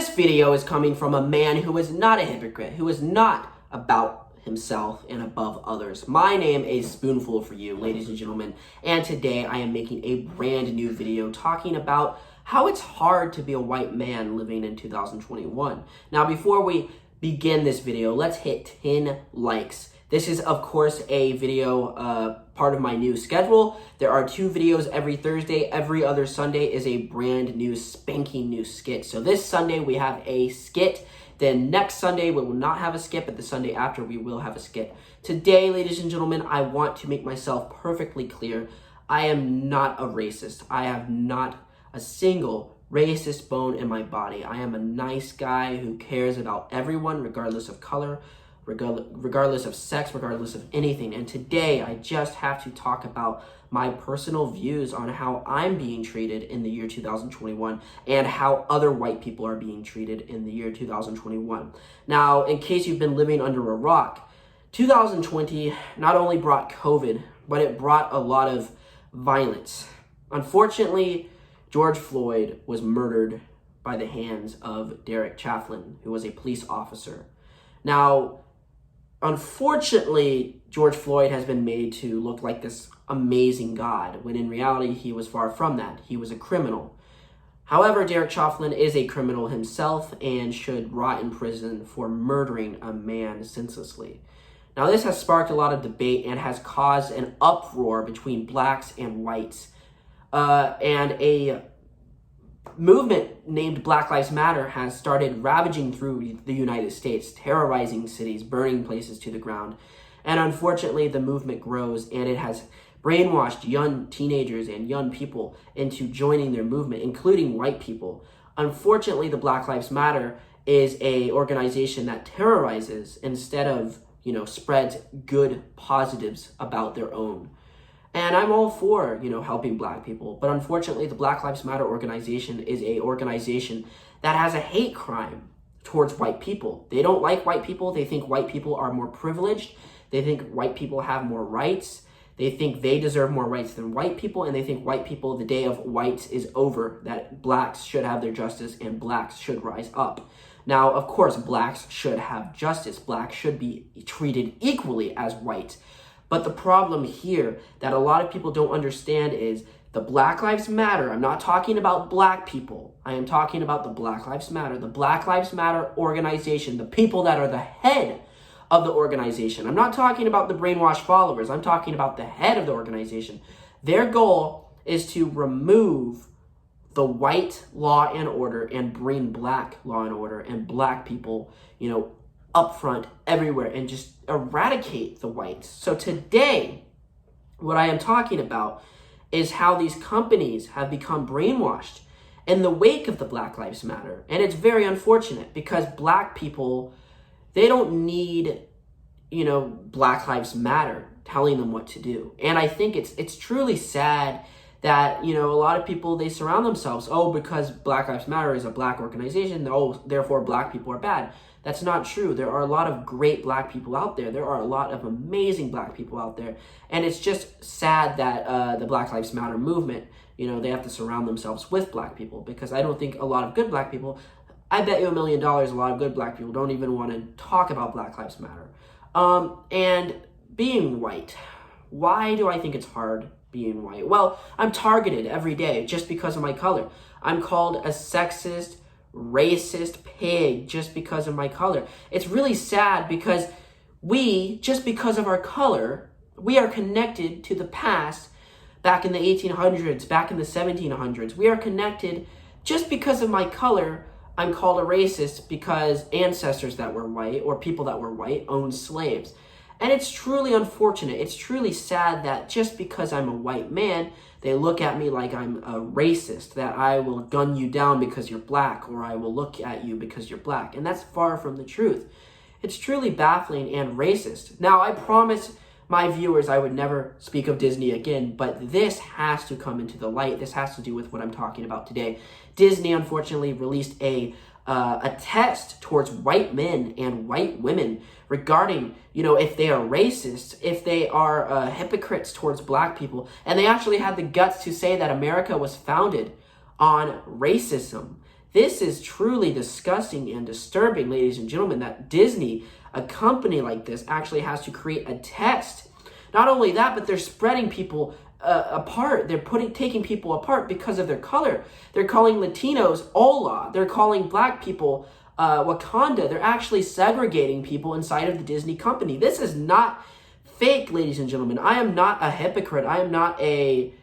This video is coming from a man who is not a hypocrite, who is not about himself and above others. My name is Spoonful for you, ladies and gentlemen, and today I am making a brand new video talking about how it's hard to be a white man living in 2021. Now, before we begin this video, let's hit 10 likes. This is, of course, a video part of my new schedule. There are 2 videos every Thursday. Every other Sunday is a brand new, spanking new skit. So this Sunday we have a skit. Then next Sunday we will not have a skit, but the Sunday after we will have a skit. Today, ladies and gentlemen, I want to make myself perfectly clear. I am not a racist. I have not a single racist bone in my body. I am a nice guy who cares about everyone, regardless of color, regardless of sex, regardless of anything. And today I just have to talk about my personal views on how I'm being treated in the year 2021 and how other white people are being treated in the year 2021. Now, in case you've been living under a rock, 2020 not only brought COVID, but it brought a lot of violence. Unfortunately, George Floyd was murdered by the hands of Derek Chauvin, who was a police officer. Now, unfortunately, George Floyd has been made to look like this amazing God, when in reality, he was far from that. He was a criminal. However, Derek Chauvin is a criminal himself and should rot in prison for murdering a man senselessly. Now, this has sparked a lot of debate and has caused an uproar between blacks and whites. And a movement named Black Lives Matter has started ravaging through the United States, terrorizing cities, burning places to the ground. And unfortunately, the movement grows and it has brainwashed young teenagers and young people into joining their movement, including white people. Unfortunately, the Black Lives Matter is a organization that terrorizes instead of, spreads good positives about their own. And I'm all for, helping black people. But unfortunately, the Black Lives Matter organization is a organization that has a hate crime towards white people. They don't like white people. They think white people are more privileged. They think white people have more rights. They think they deserve more rights than white people. And they think white people, the day of whites is over, that blacks should have their justice and blacks should rise up. Now, of course, blacks should have justice. Blacks should be treated equally as whites. But the problem here that a lot of people don't understand is the Black Lives Matter. I'm not talking about black people. I am talking about the Black Lives Matter. The Black Lives Matter organization, the people that are the head of the organization. I'm not talking about the brainwashed followers. I'm talking about the head of the organization. Their goal is to remove the white law and order and bring black law and order and black people, up front everywhere and just eradicate the whites. So today, what I am talking about is how these companies have become brainwashed in the wake of the Black Lives Matter. And it's very unfortunate because black people, they don't need, Black Lives Matter telling them what to do. And I think it's truly sad that, a lot of people, they surround themselves, because Black Lives Matter is a black organization, therefore black people are bad. That's not true. There are a lot of great black people out there. There are a lot of amazing black people out there. And it's just sad that the Black Lives Matter movement, they have to surround themselves with black people, because I don't think a lot of good black people, I bet you $1 million, a lot of good black people don't even want to talk about Black Lives Matter. And being white, why do I think it's hard being white? Well, I'm targeted every day just because of my color. I'm called a sexist, racist pig just because of my color. It's really sad because just because of our color, we are connected to the past back in the 1800s, back in the 1700s. We are connected just because of my color. I'm called a racist because ancestors that were white or people that were white owned slaves. And it's truly unfortunate. It's truly sad that just because I'm a white man, they look at me like I'm a racist, that I will gun you down because you're black, or I will look at you because you're black. And that's far from the truth. It's truly baffling and racist. Now, I promise my viewers I would never speak of Disney again, but this has to come into the light. This has to do with what I'm talking about today. Disney, unfortunately, released a test towards white men and white women regarding, if they are racist, if they are hypocrites towards black people. And they actually had the guts to say that America was founded on racism. This is truly disgusting and disturbing, ladies and gentlemen, that Disney, a company like this, actually has to create a test. Not only that, but they're spreading people apart. They're taking people apart because of their color. They're calling Latinos Ola. They're calling black people Wakanda. They're actually segregating people inside of the Disney company. This is not fake, ladies and gentlemen. I am not a hypocrite. I am not a,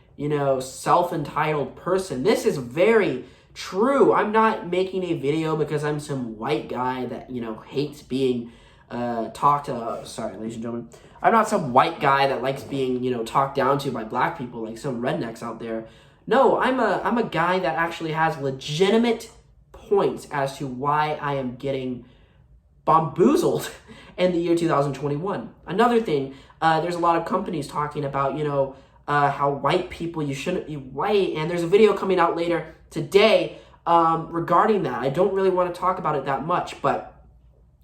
self-entitled person. This is very true. I'm not making a video because I'm some white guy that, hates being sorry, ladies and gentlemen. I'm not some white guy that likes being, talked down to by black people like some rednecks out there. No, I'm a guy that actually has legitimate points as to why I am getting bamboozled in the year 2021. Another thing, there's a lot of companies talking about, how white people, you shouldn't be white. And there's a video coming out later today regarding that. I don't really want to talk about it that much, but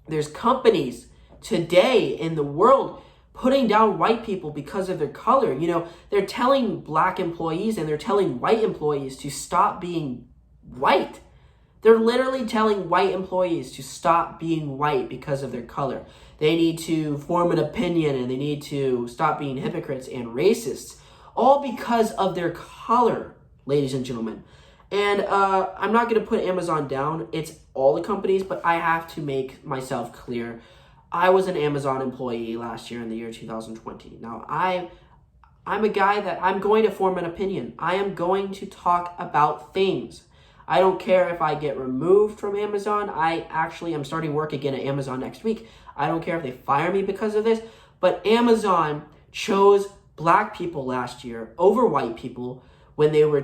there's companies today in the world putting down white people because of their color. They're telling black employees and they're telling white employees to stop being white. They're literally telling white employees to stop being white because of their color. They need to form an opinion and they need to stop being hypocrites and racists, all because of their color, ladies and gentlemen. And I'm not going to put Amazon down. It's all the companies, but I have to make myself clear. I was an Amazon employee last year in the year 2020. Now, I'm a guy that I'm going to form an opinion. I am going to talk about things. I don't care if I get removed from Amazon. I actually am starting work again at Amazon next week. I don't care if they fire me because of this. But Amazon chose black people last year over white people when they were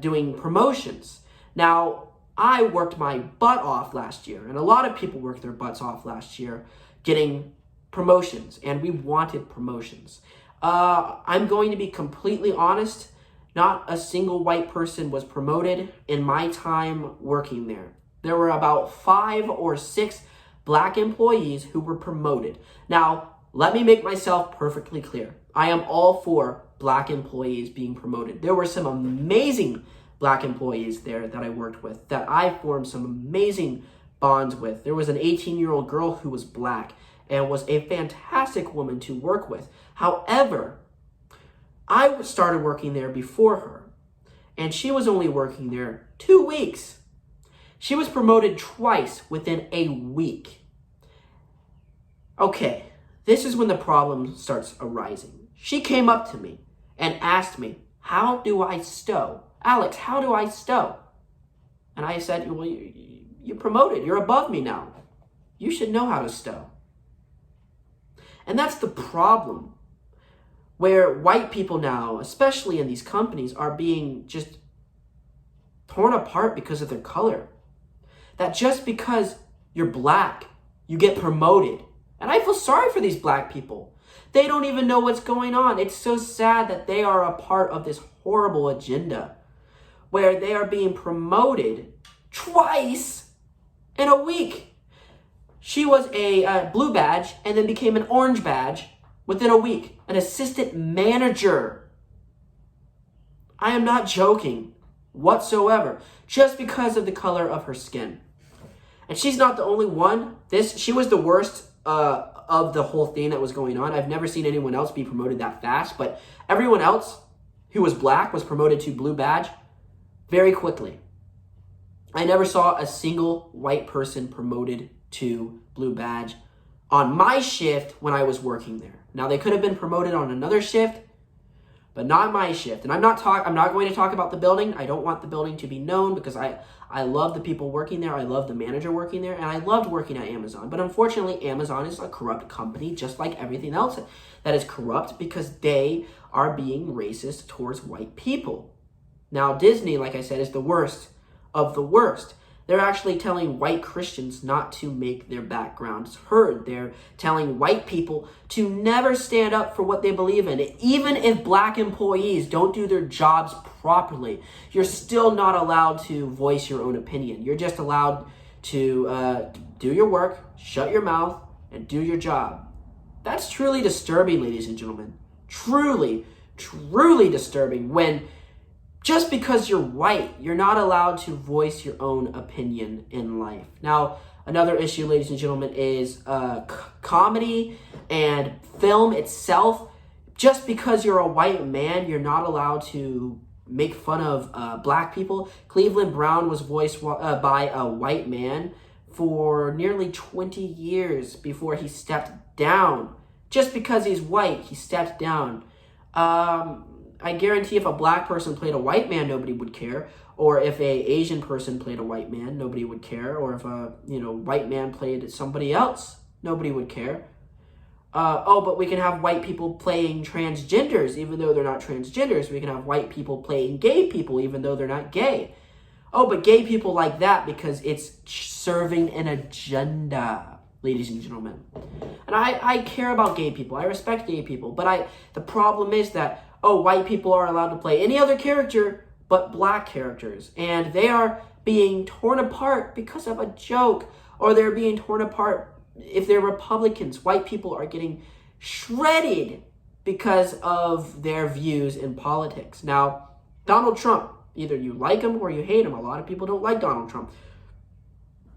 doing promotions. Now, I worked my butt off last year, and a lot of people worked their butts off last year getting promotions, and we wanted promotions. I'm going to be completely honest. Not a single white person was promoted in my time working there. There were about 5 or 6 black employees who were promoted. Now, let me make myself perfectly clear. I am all for black employees being promoted. There were some amazing black employees there that I worked with, that I formed some amazing bonds with. There was an 18-year-old girl who was black and was a fantastic woman to work with. However, I started working there before her, and she was only working there 2 weeks. She was promoted twice within a week. Okay, this is when the problem starts arising. She came up to me and asked me, how do I stow? Alex, how do I stow? And I said, well, you're promoted. You're above me now. You should know how to stow. And that's the problem, where white people now, especially in these companies, are being just torn apart because of their color. That just because you're black, you get promoted. And I feel sorry for these black people. They don't even know what's going on. It's so sad that they are a part of this horrible agenda where they are being promoted twice in a week. She was a blue badge and then became an orange badge within a week, an assistant manager. I am not joking whatsoever, just because of the color of her skin. And she's not the only one. She was the worst of the whole thing that was going on. I've never seen anyone else be promoted that fast, but everyone else who was black was promoted to blue badge very quickly. I never saw a single white person promoted to blue badge on my shift when I was working there. Now, they could have been promoted on another shift, but not my shift. And I'm not going to talk about the building. I don't want the building to be known because I love the people working there. I love the manager working there, and I loved working at Amazon. But unfortunately, Amazon is a corrupt company, just like everything else that is corrupt, because they are being racist towards white people. Now, Disney, like I said, is the worst of the worst. They're actually telling white Christians not to make their backgrounds heard. They're telling white people to never stand up for what they believe in. Even if black employees don't do their jobs properly, you're still not allowed to voice your own opinion. You're just allowed to do your work, shut your mouth, and do your job. That's truly disturbing, ladies and gentlemen. Truly, truly disturbing when Just because you're white, you're not allowed to voice your own opinion in life. Now, another issue, ladies and gentlemen, is comedy and film itself. Just because you're a white man, you're not allowed to make fun of black people. Cleveland Brown was voiced by a white man for nearly 20 years before he stepped down. Just because he's white, he stepped down. I guarantee if a black person played a white man, nobody would care. Or if a Asian person played a white man, nobody would care. Or if a white man played somebody else, nobody would care. But we can have white people playing transgenders, even though they're not transgenders. We can have white people playing gay people, even though they're not gay. Oh, but gay people like that because it's serving an agenda, ladies and gentlemen. And I care about gay people. I respect gay people. But the problem is that, white people are allowed to play any other character but black characters. And they are being torn apart because of a joke. Or they're being torn apart if they're Republicans. White people are getting shredded because of their views in politics. Now, Donald Trump, either you like him or you hate him. A lot of people don't like Donald Trump.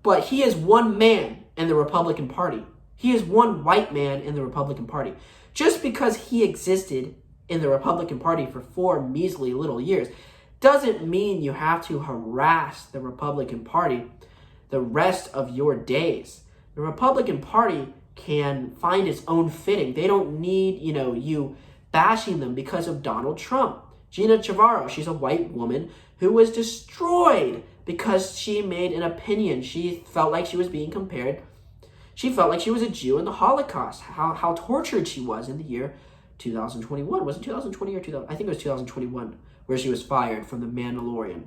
But he is one man in the Republican Party. He is one white man in the Republican Party. Just because he existed in the Republican Party for 4 measly little years doesn't mean you have to harass the Republican Party the rest of your days. The Republican Party can find its own fitting. They don't need, you bashing them because of Donald Trump. Gina Chavarro, she's a white woman who was destroyed because she made an opinion. She felt like she was being compared. She felt like she was a Jew in the Holocaust, how tortured she was in the year 2021. Was it 2020 or 2000? I think it was 2021, where she was fired from The Mandalorian.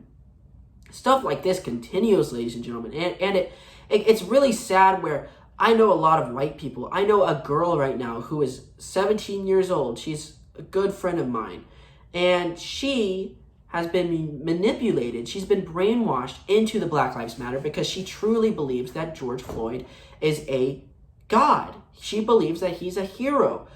Stuff like this continues, ladies and gentlemen. And it's really sad where I know a lot of white people. I know a girl right now who is 17 years old. She's a good friend of mine. And she has been manipulated. She's been brainwashed into the Black Lives Matter because she truly believes that George Floyd is a god. She believes that he's a hero.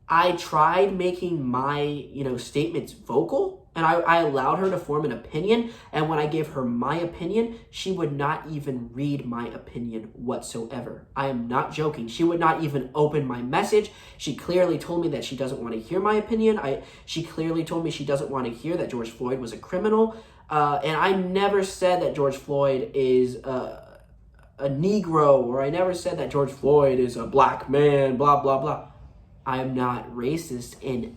I tried making my, statements vocal, and I allowed her to form an opinion. And when I gave her my opinion, she would not even read my opinion whatsoever. I am not joking. She would not even open my message. She clearly told me that she doesn't want to hear my opinion. She clearly told me she doesn't want to hear that George Floyd was a criminal. And I never said that George Floyd is a Negro, or I never said that George Floyd is a black man, blah, blah, blah. I am not racist in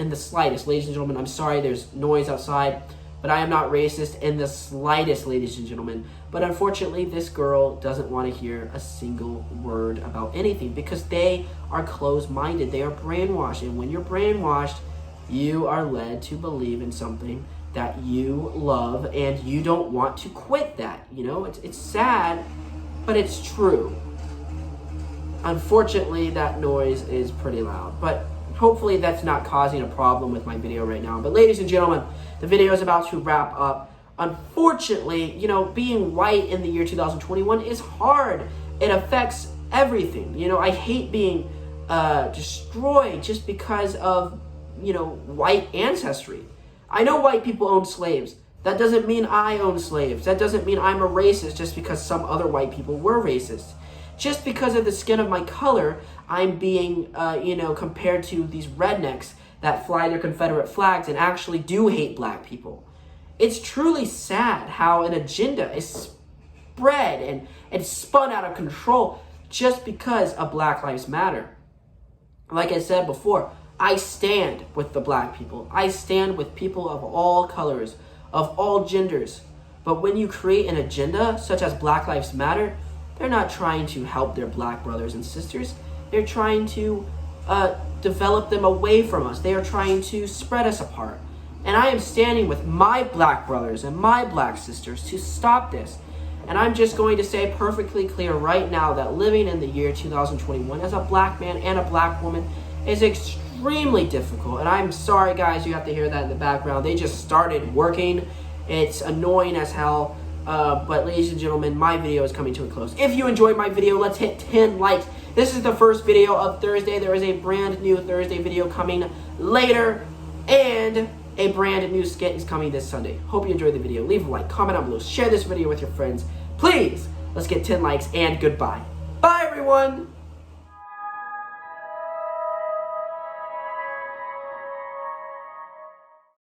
the slightest. Ladies and gentlemen, I'm sorry there's noise outside, but I am not racist in the slightest, ladies and gentlemen. But unfortunately, this girl doesn't want to hear a single word about anything because they are closed-minded. They are brainwashed. And when you're brainwashed, you are led to believe in something that you love and you don't want to quit that. It's sad, but it's true. Unfortunately, that noise is pretty loud, but hopefully that's not causing a problem with my video right now. But ladies and gentlemen, the video is about to wrap up. Unfortunately, being white in the year 2021 is hard. It affects everything. I hate being destroyed just because of, white ancestry. I know white people own slaves. That doesn't mean I own slaves. That doesn't mean I'm a racist just because some other white people were racist. Just because of the skin of my color, I'm being, compared to these rednecks that fly their Confederate flags and actually do hate black people. It's truly sad how an agenda is spread and spun out of control just because of Black Lives Matter. Like I said before, I stand with the black people. I stand with people of all colors, of all genders. But when you create an agenda such as Black Lives Matter, they're not trying to help their black brothers and sisters. They're trying to develop them away from us. They are trying to spread us apart. And I am standing with my black brothers and my black sisters to stop this. And I'm just going to say perfectly clear right now that living in the year 2021 as a black man and a black woman is extremely difficult. And I'm sorry, guys, you have to hear that in the background. They just started working. It's annoying as hell. But ladies and gentlemen, my video is coming to a close. If you enjoyed my video, let's hit 10 likes. This is the first video of Thursday. There is a brand new Thursday video coming later. And a brand new skit is coming this Sunday. Hope you enjoyed the video. Leave a like, comment down below, share this video with your friends. Please, let's get 10 likes, and goodbye. Bye, everyone!